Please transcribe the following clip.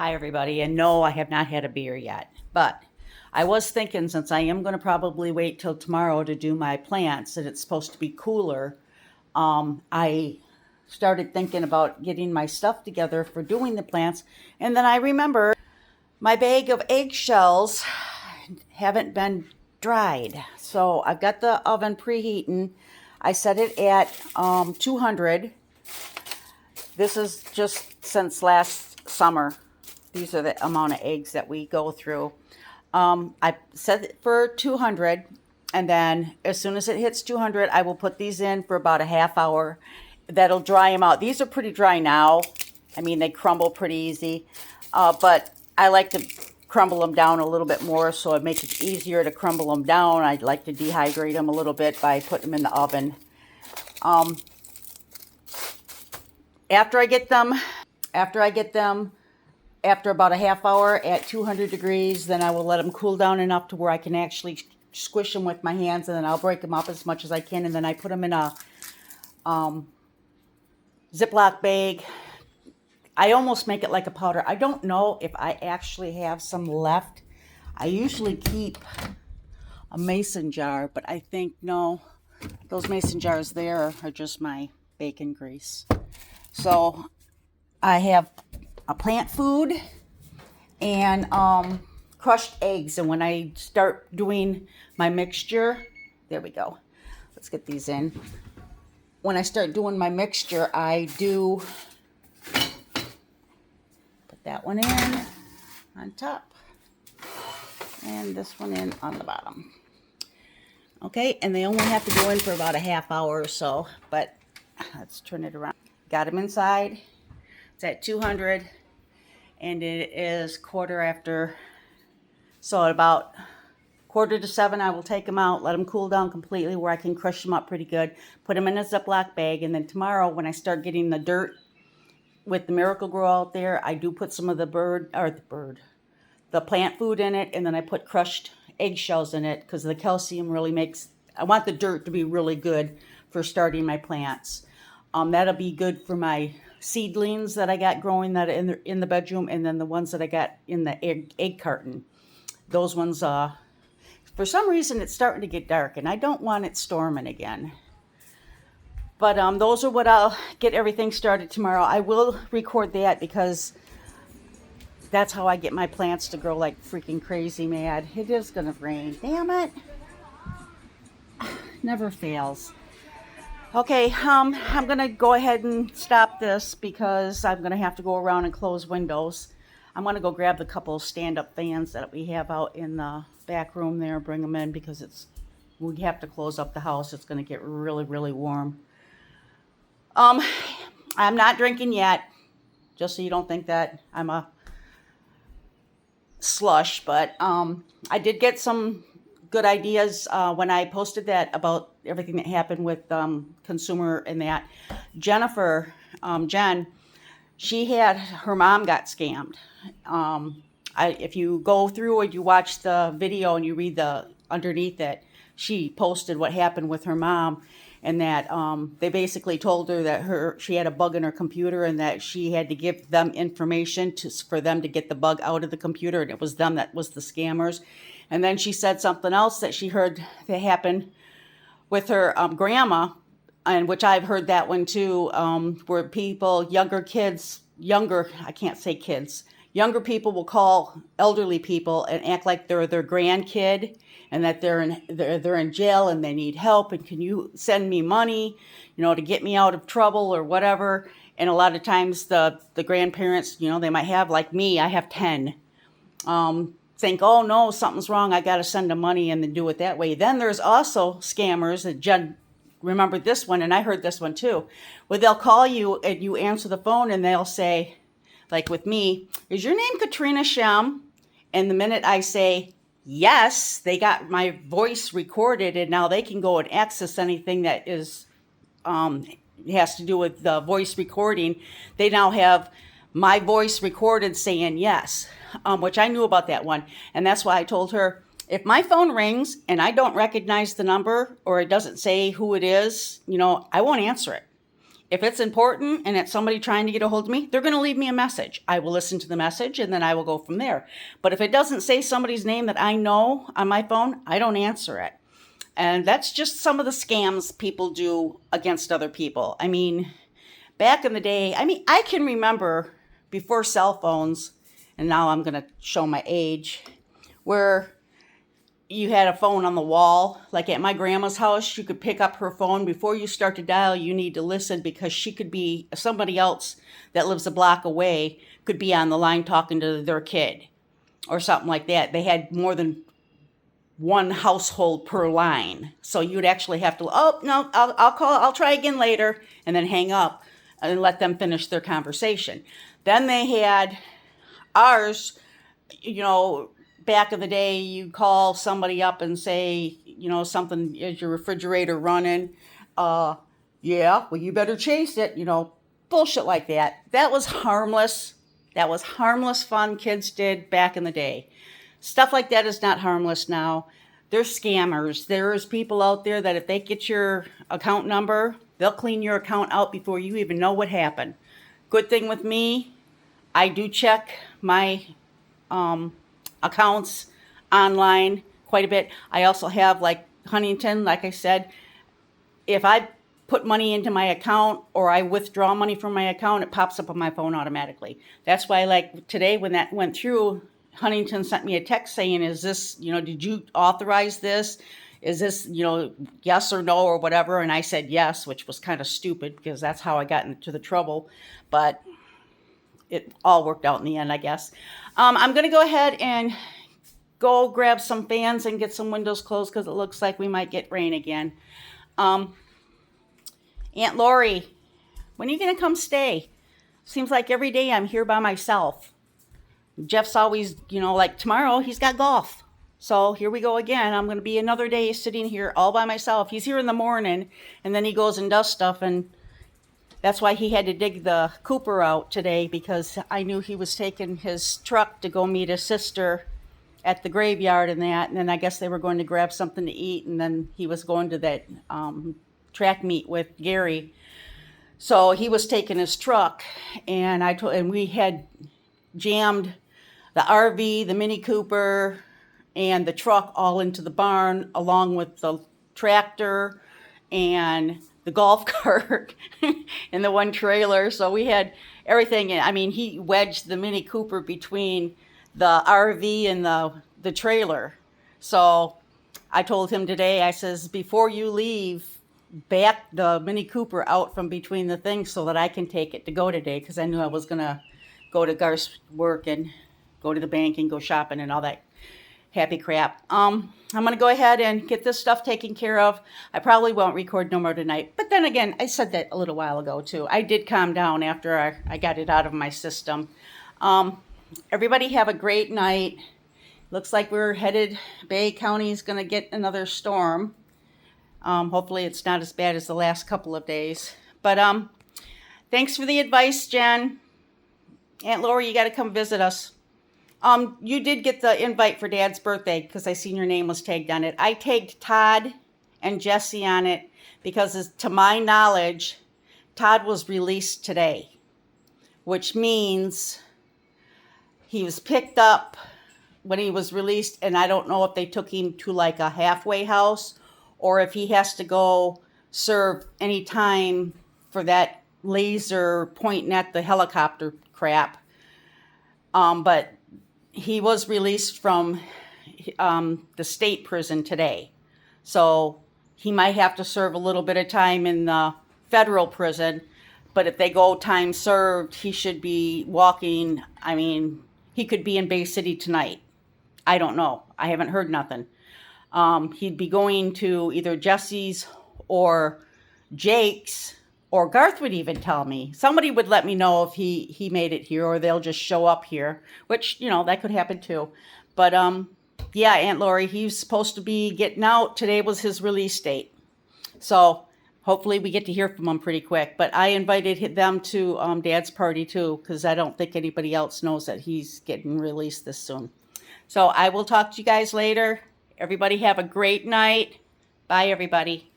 Hi, everybody. And no, I have not had a beer yet. But I was thinking, since I am going to probably wait till tomorrow to do my plants and it's supposed to be cooler, I started thinking about getting my stuff together for doing the plants. And then I remembered my bag of eggshells haven't been dried. So I've got the oven preheating. I set it at 200. This is just since last summer. These are the amount of eggs that we go through. I set it for 200, and then as soon as it hits 200, I will put these in for about a half hour. That'll dry them out. These are pretty dry now. I mean, they crumble pretty easy, but I like to crumble them down a little bit more, so it makes it easier to crumble them down. I like to dehydrate them a little bit by putting them in the oven. After I get them, after about a half hour at 200 degrees, then I will let them cool down enough to where I can actually squish them with my hands, and then I'll break them up as much as I can, and then I put them in a Ziploc bag. I almost make it like a powder. I don't know if I actually have some left. I usually keep a mason jar, but I think no, those mason jars there are just my bacon grease. So I have a plant food and crushed eggs. And when I start doing my mixture, there we go. Let's get these in. When I start doing my mixture, I do put that one in on top and this one in on the bottom. Okay, and they only have to go in for about a half hour or so, but let's turn it around. Got them inside. It's at 200, and it is quarter after. So at about 6:45, I will take them out, let them cool down completely where I can crush them up pretty good, put them in a Ziploc bag, and then tomorrow when I start getting the dirt with the Miracle-Gro out there, I do put some of the plant food in it, and then I put crushed eggshells in it because the calcium really makes, I want the dirt to be really good for starting my plants. That'll be good for my seedlings that I got growing that in the bedroom, and then the ones that I got in the egg carton. Those ones, for some reason, it's starting to get dark, and I don't want it storming again. But those are what I'll get everything started tomorrow. I will record that because that's how I get my plants to grow like freaking crazy mad. It is gonna rain. Damn it. Never fails. Okay, I'm going to go ahead and stop this because I'm going to have to go around and close windows. I'm going to go grab the couple stand-up fans that we have out in the back room there, bring them in because we have to close up the house. It's going to get really, really warm. I'm not drinking yet, just so you don't think that I'm a slush, but I did get some good ideas when I posted that about everything that happened with consumer and that. Jennifer, Jen, she had, her mom got scammed. If you go through and you watch the video and you read the underneath it, she posted what happened with her mom, and that they basically told her that she had a bug in her computer and that she had to give them information for them to get the bug out of the computer, and it was them that was the scammers. And then she said something else that she heard that happened with her grandma, and which I've heard that one too, where people, I can't say kids, younger people will call elderly people and act like they're their grandkid and that they're in jail and they need help, and can you send me money, to get me out of trouble or whatever. And a lot of times the grandparents, they might have, like me, I have 10. Think, oh no, something's wrong, I got to send them money, and then do it that way. Then there's also scammers, and Jen remembered this one, and I heard this one too, where they'll call you and you answer the phone and they'll say, like with me, is your name Katrina Shem? And the minute I say yes, they got my voice recorded, and now they can go and access anything that is has to do with the voice recording. They now have my voice recorded saying yes, which I knew about that one. And that's why I told her, if my phone rings and I don't recognize the number or it doesn't say who it is, I won't answer it. If it's important and it's somebody trying to get a hold of me, they're going to leave me a message. I will listen to the message and then I will go from there. But if it doesn't say somebody's name that I know on my phone, I don't answer it. And that's just some of the scams people do against other people. I mean, back in the day, I can remember before cell phones, and now I'm going to show my age, where you had a phone on the wall. Like at my grandma's house, you could pick up her phone. Before you start to dial, you need to listen, because she could be somebody else that lives a block away could be on the line talking to their kid or something like that. They had more than one household per line. So you'd actually have to, oh, no, I'll try again later, and then hang up and let them finish their conversation. Then they had ours, back in the day, you call somebody up and say, something, is your refrigerator running? Yeah, well, you better chase it, bullshit like that. That was harmless. That was harmless fun kids did back in the day. Stuff like that is not harmless now. There's scammers. There's people out there that if they get your account number, they'll clean your account out before you even know what happened. Good thing with me, I do check my accounts online quite a bit. I also have, like Huntington, like I said, if I put money into my account or I withdraw money from my account, it pops up on my phone automatically. That's why, like today when that went through, Huntington sent me a text saying, is this, did you authorize this? Is this, yes or no or whatever? And I said yes, which was kind of stupid because that's how I got into the trouble. But it all worked out in the end, I guess. I'm going to go ahead and go grab some fans and get some windows closed because it looks like we might get rain again. Aunt Lori, when are you going to come stay? Seems like every day I'm here by myself. Jeff's always, like tomorrow he's got golf. So here we go again. I'm going to be another day sitting here all by myself. He's here in the morning and then he goes and does stuff, and that's why he had to dig the Cooper out today, because I knew he was taking his truck to go meet his sister at the graveyard and that. And then I guess they were going to grab something to eat, and then he was going to that track meet with Gary. So he was taking his truck, and we had jammed the RV, the Mini Cooper, and the truck all into the barn, along with the tractor and the golf cart and the one trailer. So we had everything. He wedged the Mini Cooper between the RV and the trailer. So I told him today, I says, before you leave, back the Mini Cooper out from between the things so that I can take it to go today, because I knew I was going to go to Garth's work and go to the bank and go shopping and all that happy crap. I'm going to go ahead and get this stuff taken care of. I probably won't record no more tonight. But then again, I said that a little while ago too. I did calm down after I got it out of my system. Everybody have a great night. Looks like we're headed, Bay County is going to get another storm. Hopefully it's not as bad as the last couple of days. But thanks for the advice, Jen. Aunt Lori, you got to come visit us. You did get the invite for Dad's birthday because I seen your name was tagged on it. I tagged Todd and Jesse on it because, to my knowledge, Todd was released today, which means he was picked up when he was released, and I don't know if they took him to like a halfway house or if he has to go serve any time for that laser pointing at the helicopter crap. But he was released from the state prison today. So he might have to serve a little bit of time in the federal prison. But if they go time served, he should be walking. He could be in Bay City tonight. I don't know. I haven't heard nothing. He'd be going to either Jesse's or Jake's, or Garth would even tell me. Somebody would let me know if he made it here, or they'll just show up here, which, that could happen too. But, yeah, Aunt Lori, he's supposed to be getting out. Today was his release date. So hopefully we get to hear from him pretty quick. But I invited them to Dad's party too, because I don't think anybody else knows that he's getting released this soon. So I will talk to you guys later. Everybody have a great night. Bye, everybody.